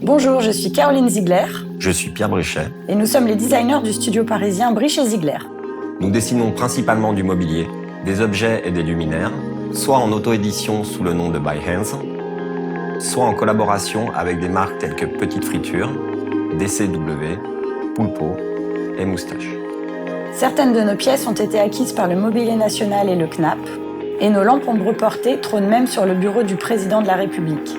Bonjour, je suis Caroline Ziegler. Je suis Pierre Brichet. Et nous sommes les designers du studio parisien Brichet Ziegler. Nous dessinons principalement du mobilier, des objets et des luminaires, soit en auto-édition sous le nom de By Hands, soit en collaboration avec des marques telles que Petite Friture, DCW, Poulpeau et Moustache. Certaines de nos pièces ont été acquises par le Mobilier National et le CNAP, et nos lampes ombre portées trônent même sur le bureau du président de la République.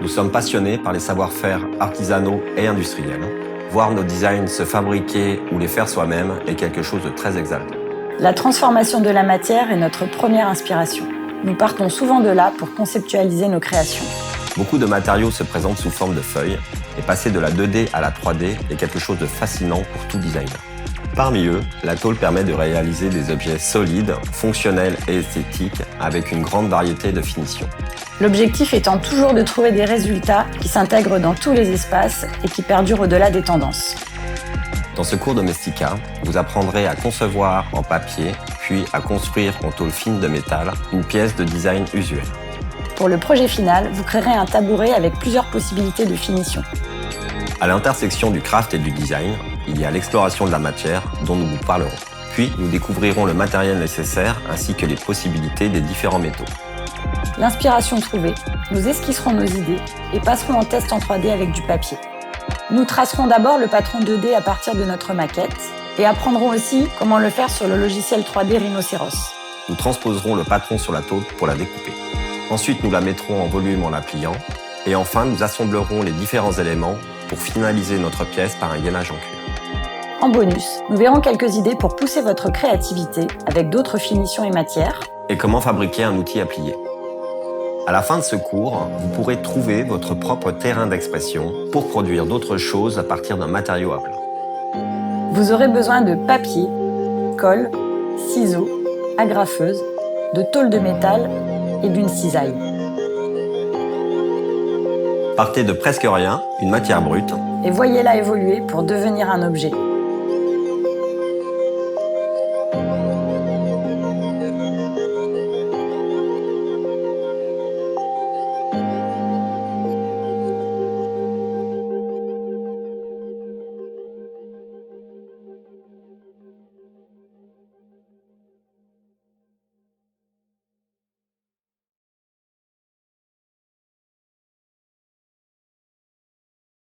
Nous sommes passionnés par les savoir-faire artisanaux et industriels. Voir nos designs se fabriquer ou les faire soi-même est quelque chose de très exaltant. La transformation de la matière est notre première inspiration. Nous partons souvent de là pour conceptualiser nos créations. Beaucoup de matériaux se présentent sous forme de feuilles, et passer de la 2D à la 3D est quelque chose de fascinant pour tout designer. Parmi eux, la tôle permet de réaliser des objets solides, fonctionnels et esthétiques avec une grande variété de finitions. L'objectif étant toujours de trouver des résultats qui s'intègrent dans tous les espaces et qui perdurent au-delà des tendances. Dans ce cours Domestika, vous apprendrez à concevoir en papier, puis à construire en tôle fine de métal une pièce de design usuelle. Pour le projet final, vous créerez un tabouret avec plusieurs possibilités de finition. À l'intersection du craft et du design, il y a l'exploration de la matière dont nous vous parlerons. Puis, nous découvrirons le matériel nécessaire ainsi que les possibilités des différents métaux. L'inspiration trouvée, nous esquisserons nos idées et passerons en test en 3D avec du papier. Nous tracerons d'abord le patron 2D à partir de notre maquette et apprendrons aussi comment le faire sur le logiciel 3D Rhinocéros. Nous transposerons le patron sur la tôle pour la découper. Ensuite, nous la mettrons en volume en la pliant. Et enfin, nous assemblerons les différents éléments pour finaliser notre pièce par un gainage en cuir. En bonus, nous verrons quelques idées pour pousser votre créativité avec d'autres finitions et matières. Et comment fabriquer un outil à plier. À la fin de ce cours, vous pourrez trouver votre propre terrain d'expression pour produire d'autres choses à partir d'un matériau à plat. Vous aurez besoin de papier, colle, ciseaux, agrafeuse, de tôle de métal et d'une cisaille. Partez de presque rien, une matière brute, et voyez-la évoluer pour devenir un objet.